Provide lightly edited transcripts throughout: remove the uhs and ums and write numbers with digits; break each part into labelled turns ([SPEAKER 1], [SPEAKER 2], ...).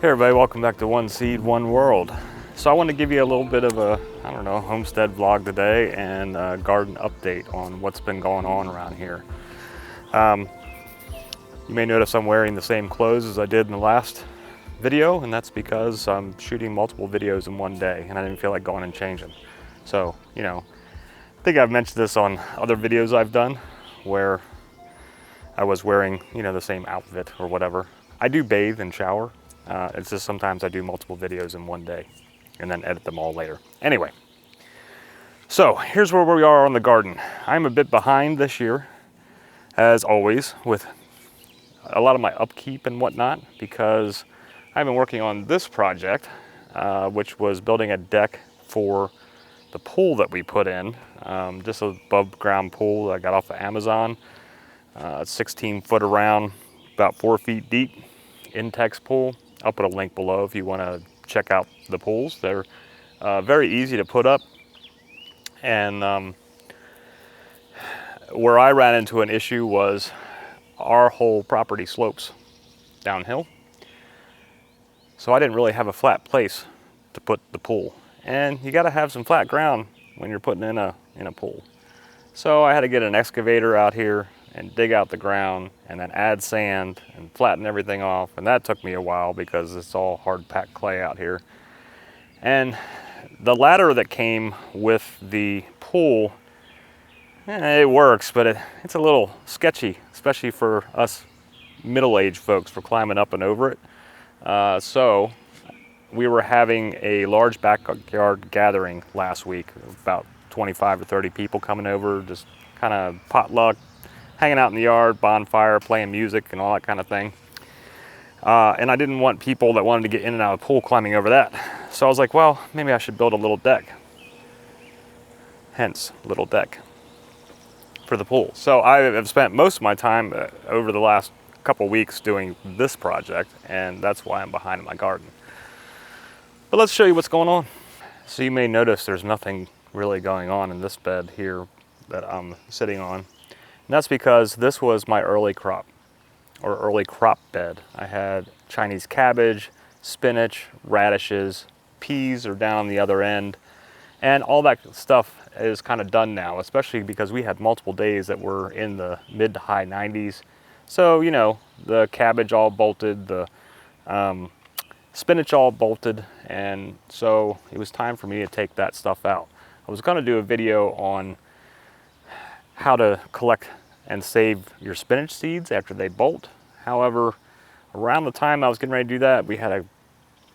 [SPEAKER 1] Hey everybody, welcome back to One Seed, One World. So I want to give you a little bit of a, homestead vlog today and a garden update on what's been going on around here. You may notice I'm wearing the same clothes as I did in the last video, and that's because I'm shooting multiple videos in one day and I didn't feel like going and changing. So, I think I've mentioned this on other videos I've done where I was wearing, the same outfit or whatever. I do bathe and shower. It's just sometimes I do multiple videos in one day and then edit them all later. Anyway, so here's where we are on the garden. I'm a bit behind this year, as always, with a lot of my upkeep and whatnot, because I've been working on this project, which was building a deck for the pool that we put in, just an above ground pool that I got off of Amazon. 16 foot around, about 4 feet deep, Intex pool. I'll put a link below if you want to check out the pools. They're very easy to put up. And where I ran into an issue was our whole property slopes downhill. So I didn't really have a flat place to put the pool. And you got to have some flat ground when you're putting in a pool. So I had to get an excavator out here and dig out the ground and then add sand and flatten everything off. And that took me a while because it's all hard packed clay out here. And the ladder that came with the pool, it works, but it's a little sketchy, especially for us middle-aged folks for climbing up and over it. So we were having a large backyard gathering last week, about 25 or 30 people coming over, just kind of potluck, hanging out in the yard, bonfire, playing music and all that kind of thing. And I didn't want people that wanted to get in and out of the pool climbing over that. So I was like, well, maybe I should build a little deck. Hence, little deck for the pool. So I have spent most of my time over the last couple weeks doing this project, and that's why I'm behind in my garden. But let's show you what's going on. So you may notice there's nothing really going on in this bed here that I'm sitting on. And that's because this was my early crop bed. I had Chinese cabbage, spinach, radishes, peas are down on the other end. And all that stuff is kind of done now, especially because we had multiple days that were in the mid to high 90s. So, the cabbage all bolted, the spinach all bolted, and so it was time for me to take that stuff out. I was going to do a video on how to collect and save your spinach seeds after they bolt. However, around the time I was getting ready to do that, we had a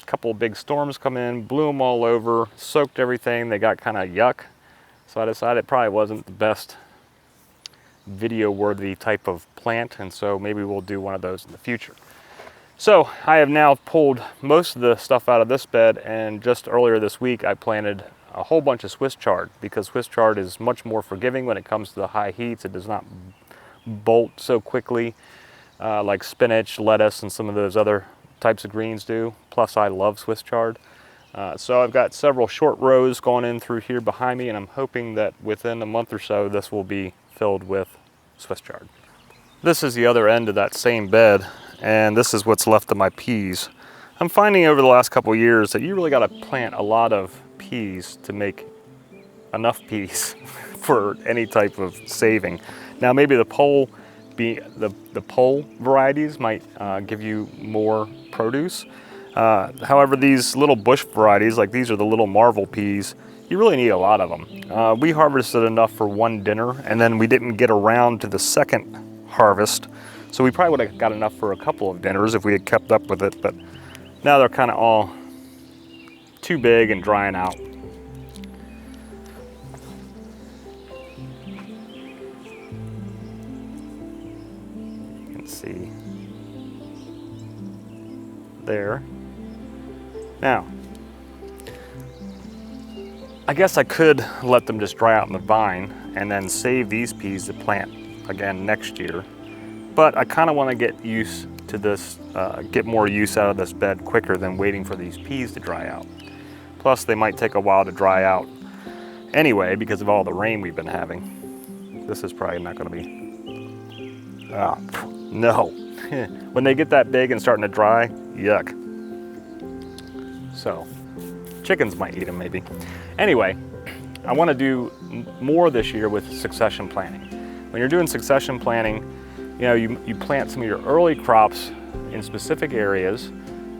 [SPEAKER 1] couple of big storms come in, blew them all over, soaked everything. They got kind of yuck. So I decided it probably wasn't the best video-worthy type of plant, and so maybe we'll do one of those in the future. So I have now pulled most of the stuff out of this bed, and just earlier this week I planted a whole bunch of Swiss chard, because Swiss chard is much more forgiving when it comes to the high heats. It does not bolt so quickly like spinach, lettuce, and some of those other types of greens do. Plus I love Swiss chard. So I've got several short rows going in through here behind me, and I'm hoping that within a month or so this will be filled with Swiss chard. This is the other end of that same bed, and this is what's left of my peas. I'm finding over the last couple of years that you really got to plant a lot of peas to make enough peas for any type of saving. Now maybe the pole varieties might give you more produce. However, these little bush varieties, like these are the little Marvel peas, you really need a lot of them. We harvested enough for one dinner, and then we didn't get around to the second harvest, so we probably would have got enough for a couple of dinners if we had kept up with it, but now they're kind of all too big and drying out. You can see there. Now, I guess I could let them just dry out in the vine and then save these peas to plant again next year, but I kind of want to get used to this, get more use out of this bed quicker than waiting for these peas to dry out. Plus they might take a while to dry out anyway because of all the rain we've been having. This is probably not going to be, no. When they get that big and starting to dry, yuck. so chickens might eat them maybe. Anyway, I want to do more this year with succession planting. When you're doing succession planting, you know, you plant some of your early crops in specific areas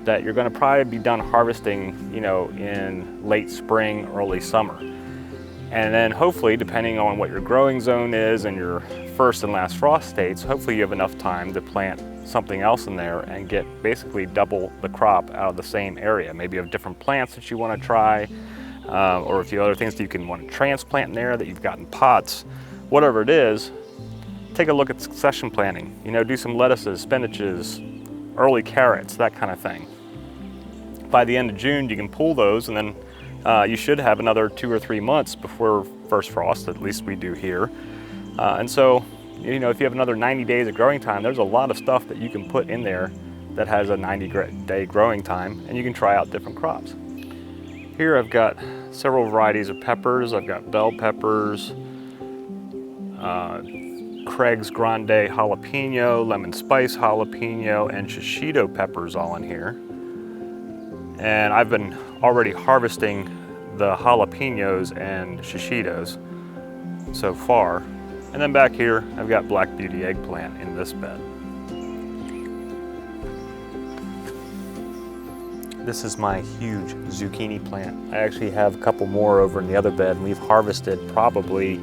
[SPEAKER 1] that you're going to probably be done harvesting, you know, in late spring, early summer. And then hopefully, depending on what your growing zone is and your first and last frost states, hopefully you have enough time to plant something else in there and get basically double the crop out of the same area. Maybe you have different plants that you want to try, or if you have other things that you can want to transplant in there that you've got in pots, whatever it is, take a look at succession planting. You know, do some lettuces, spinaches, early carrots, that kind of thing. By the end of June, you can pull those, and then you should have another 2 or 3 months before first frost, at least we do here. And so, you know, if you have another 90 days of growing time, there's a lot of stuff that you can put in there that has a 90-day growing time, and you can try out different crops. Here I've got several varieties of peppers. I've got bell peppers, Craig's Grande jalapeno, lemon spice jalapeno, and shishito peppers all in here. And I've been already harvesting the jalapenos and shishitos so far. And then back here, I've got black beauty eggplant in this bed. This is my huge zucchini plant. I actually have a couple more over in the other bed, and we've harvested probably,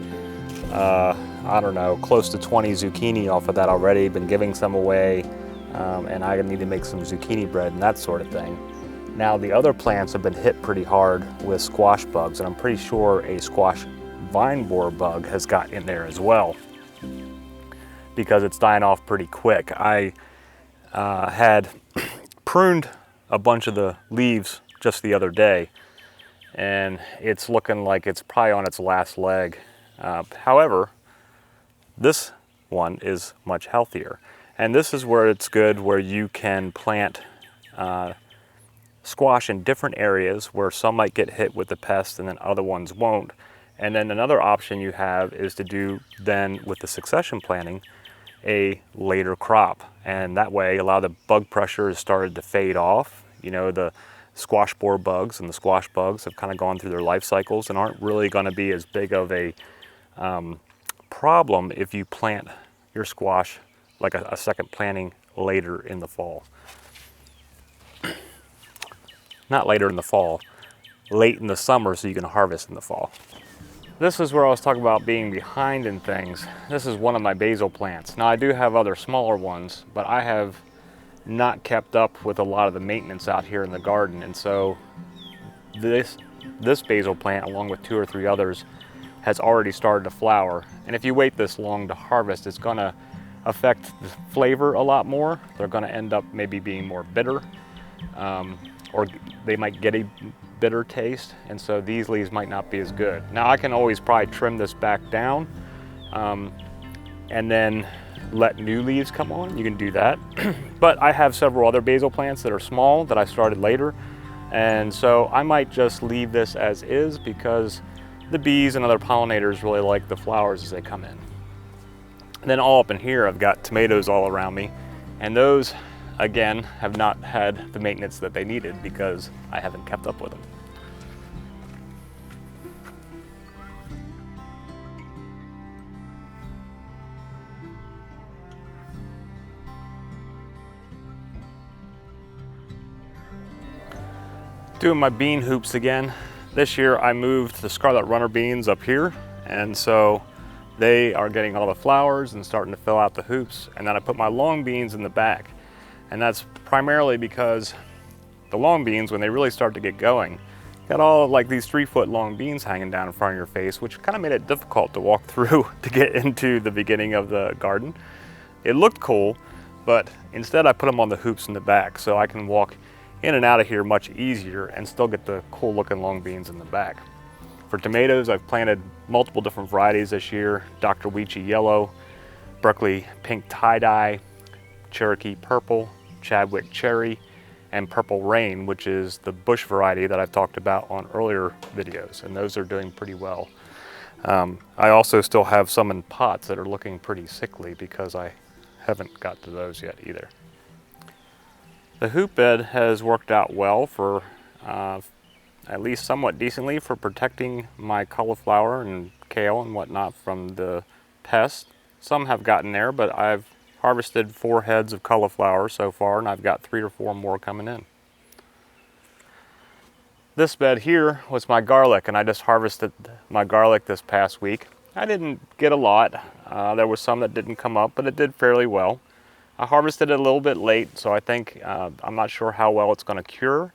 [SPEAKER 1] I don't know, close to 20 zucchini off of that already, been giving some away, and I need to make some zucchini bread and that sort of thing. Now the other plants have been hit pretty hard with squash bugs, and I'm pretty sure a squash vine borer bug has got in there as well because it's dying off pretty quick. I had pruned a bunch of the leaves just the other day, and it's looking like it's probably on its last leg. However, this one is much healthier, and this is where it's good, where you can plant squash in different areas where some might get hit with the pest and then other ones won't. And then another option you have is to do then with the succession planting a later crop, and that way allow the bug pressure has started to fade off. You know, the squash borer bugs and the squash bugs have kind of gone through their life cycles and aren't really going to be as big of a problem if you plant your squash like a second planting later in the fall. Not later in the fall, late in the summer, so you can harvest in the fall. This is where I was talking about being behind in things. This is one of my basil plants. Now I do have other smaller ones, but I have not kept up with a lot of the maintenance out here in the garden, and so this basil plant, along with 2 or 3 others, has already started to flower. And if you wait this long to harvest, it's going to affect the flavor a lot more. They're going to end up maybe being more bitter, or they might get a bitter taste, and so these leaves might not be as good. Now I can always probably trim this back down and then let new leaves come on. You can do that. But I have several other basil plants that are small that I started later, and so I might just leave this as is because the bees and other pollinators really like the flowers as they come in. And then all up in here I've got tomatoes all around me, and those again have not had the maintenance that they needed because I haven't kept up with them. Doing my bean hoops again. This year I moved the scarlet runner beans up here, and so they are getting all the flowers and starting to fill out the hoops, and then I put my long beans in the back. And that's primarily because the long beans, when they really start to get going, got all like these 3-foot long beans hanging down in front of your face, which kind of made it difficult to walk through to get into the beginning of the garden. It looked cool, but instead I put them on the hoops in the back so I can walk in and out of here much easier and still get the cool looking long beans in the back. For tomatoes, I've planted multiple different varieties this year: Dr. Weechee Yellow, Berkeley Pink Tie-Dye, Cherokee Purple, Chadwick Cherry, and Purple Rain, which is the bush variety that I've talked about on earlier videos, and those are doing pretty well. I also still have some in pots that are looking pretty sickly because I haven't got to those yet either. The hoop bed has worked out well for at least somewhat decently for protecting my cauliflower and kale and whatnot from the pests. Some have gotten there, but I've harvested 4 heads of cauliflower so far, and I've got 3 or 4 more coming in. This bed here was my garlic, and I just harvested my garlic this past week. I didn't get a lot. There was some that didn't come up, but it did fairly well. I harvested it a little bit late, so I think I'm not sure how well it's going to cure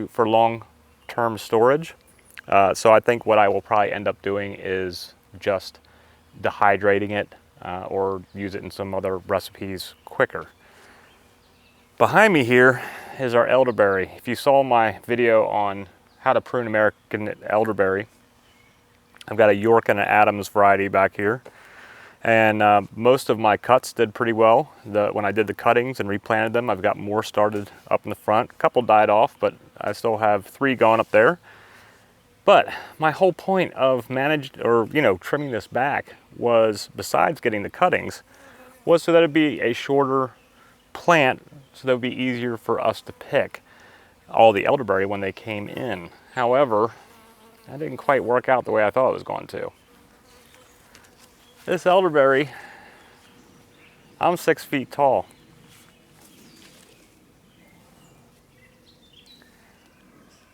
[SPEAKER 1] for long-term storage. So I think what I will probably end up doing is just dehydrating it or use it in some other recipes quicker. Behind me here is our elderberry. If you saw my video on how to prune American elderberry, I've got a York and an Adams variety back here. And most of my cuts did pretty well. When I did the cuttings and replanted them, I've got more started up in the front. A couple died off, but I still have 3 going up there. But my whole point of trimming this back was, besides getting the cuttings, was so that it'd be a shorter plant, so that it would be easier for us to pick all the elderberry when they came in. However, that didn't quite work out the way I thought it was going to. This elderberry, I'm 6 feet tall.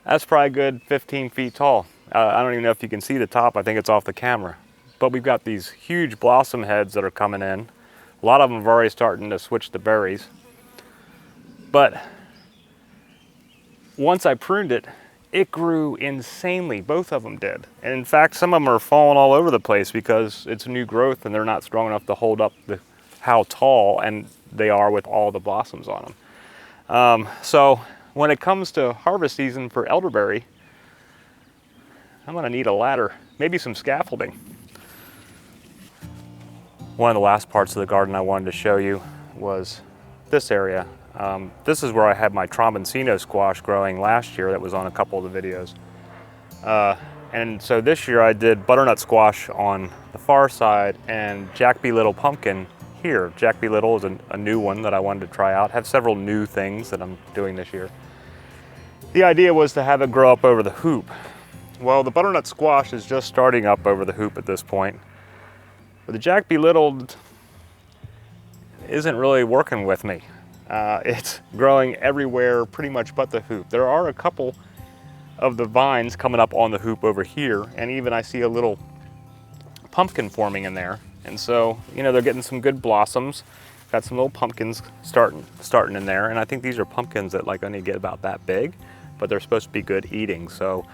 [SPEAKER 1] That's probably a good 15 feet tall. I don't even know if you can see the top. I think it's off the camera. But we've got these huge blossom heads that are coming in. A lot of them are already starting to switch to berries. But once I pruned it, it grew insanely. Both of them did. And in fact, some of them are falling all over the place because it's new growth and they're not strong enough to hold up how tall and they are with all the blossoms on them. So when it comes to harvest season for elderberry, I'm gonna need a ladder, maybe some scaffolding. One of the last parts of the garden I wanted to show you was this area. This is where I had my tromboncino squash growing last year that was on a couple of the videos. And so this year I did butternut squash on the far side and Jack B. Little pumpkin here. Jack B. Little is a new one that I wanted to try out. I have several new things that I'm doing this year. The idea was to have it grow up over the hoop. Well, the butternut squash is just starting up over the hoop at this point. But the Jack B. Little isn't really working with me. It's growing everywhere pretty much but the hoop. There are a couple of the vines coming up on the hoop over here, and even I see a little pumpkin forming in there. And so, they're getting some good blossoms. Got some little pumpkins starting in there, and I think these are pumpkins that only get about that big, but they're supposed to be good eating. So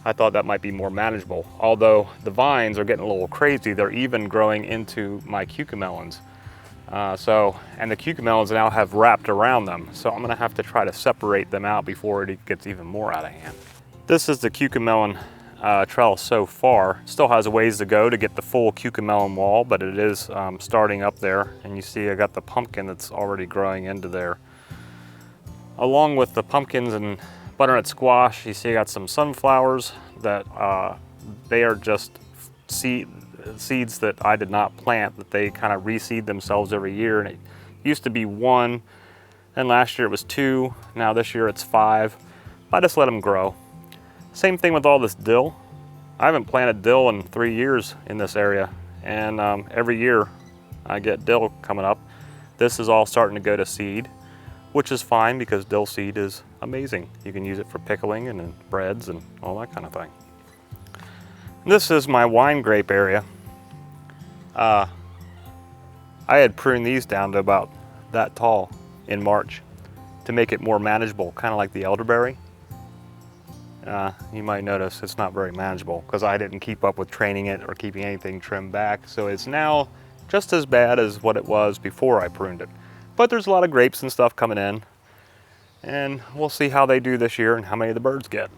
[SPEAKER 1] I thought that might be more manageable. Although the vines are getting a little crazy, they're even growing into my cucamelons. And the cucamelons now have wrapped around them, so I'm gonna have to try to separate them out before it gets even more out of hand. This is the cucamelon trellis so far. Still has a ways to go to get the full cucamelon wall, but it is starting up there, and you see I got the pumpkin that's already growing into there. Along with the pumpkins and butternut squash, you see I got some sunflowers that they are just seeds that I did not plant, that they kind of reseed themselves every year, and it used to be 1, and last year it was 2, now this year it's 5. I just let them grow. Same thing with all this dill. I haven't planted dill in 3 years in this area, and every year I get dill coming up. This is all starting to go to seed, which is fine because dill seed is amazing. You can use it for pickling and in breads and all that kind of thing. This is my wine grape area. I had pruned these down to about that tall in March to make it more manageable, kind of like the elderberry. You might notice it's not very manageable because I didn't keep up with training it or keeping anything trimmed back. So it's now just as bad as what it was before I pruned it. But there's a lot of grapes and stuff coming in, and we'll see how they do this year and how many the birds get.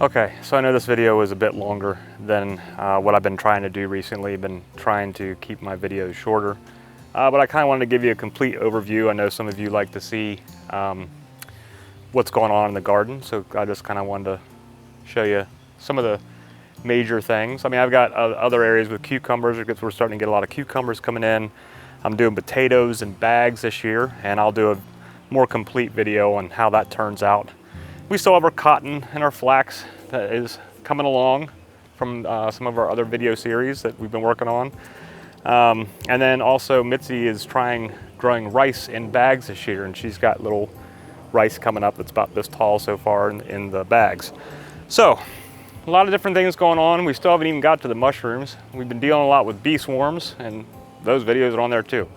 [SPEAKER 1] Okay, so I know this video is a bit longer than what I've been trying to do recently. I've been trying to keep my videos shorter, but I kind of wanted to give you a complete overview. I know some of you like to see what's going on in the garden, so I just kind of wanted to show you some of the major things. I mean, I've got other areas with cucumbers because we're starting to get a lot of cucumbers coming in. I'm doing potatoes in bags this year, and I'll do a more complete video on how that turns out We still have our cotton and our flax that is coming along from some of our other video series that we've been working on. And then also Mitzi is growing rice in bags this year, and she's got little rice coming up that's about this tall so far in the bags. So a lot of different things going on. We still haven't even got to the mushrooms. We've been dealing a lot with bee swarms, and those videos are on there too.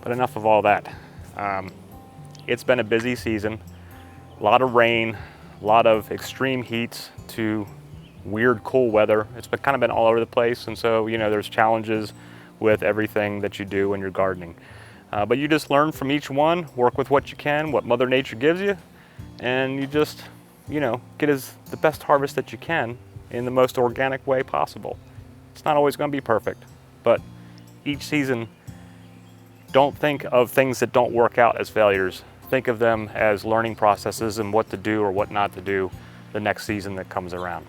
[SPEAKER 1] But enough of all that. It's been a busy season, a lot of rain, a lot of extreme heats to weird cool weather. It's kind of been all over the place, and so there's challenges with everything that you do when you're gardening. But you just learn from each one, work with what you can, what Mother Nature gives you, and you just get the best harvest that you can in the most organic way possible. It's not always going to be perfect, but each season, don't think of things that don't work out as failures. Think of them as learning processes and what to do or what not to do the next season that comes around.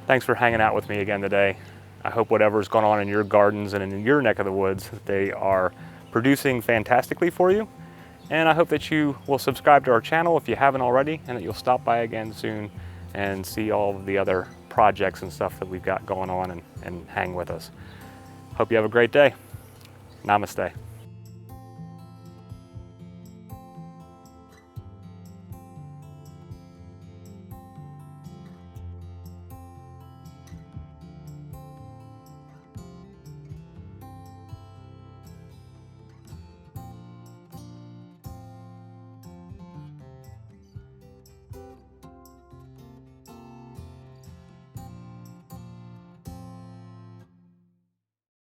[SPEAKER 1] Thanks for hanging out with me again today. I hope whatever's going on in your gardens and in your neck of the woods, they are producing fantastically for you. And I hope that you will subscribe to our channel if you haven't already, and that you'll stop by again soon and see all of the other projects and stuff that we've got going on and hang with us. Hope you have a great day. Namaste.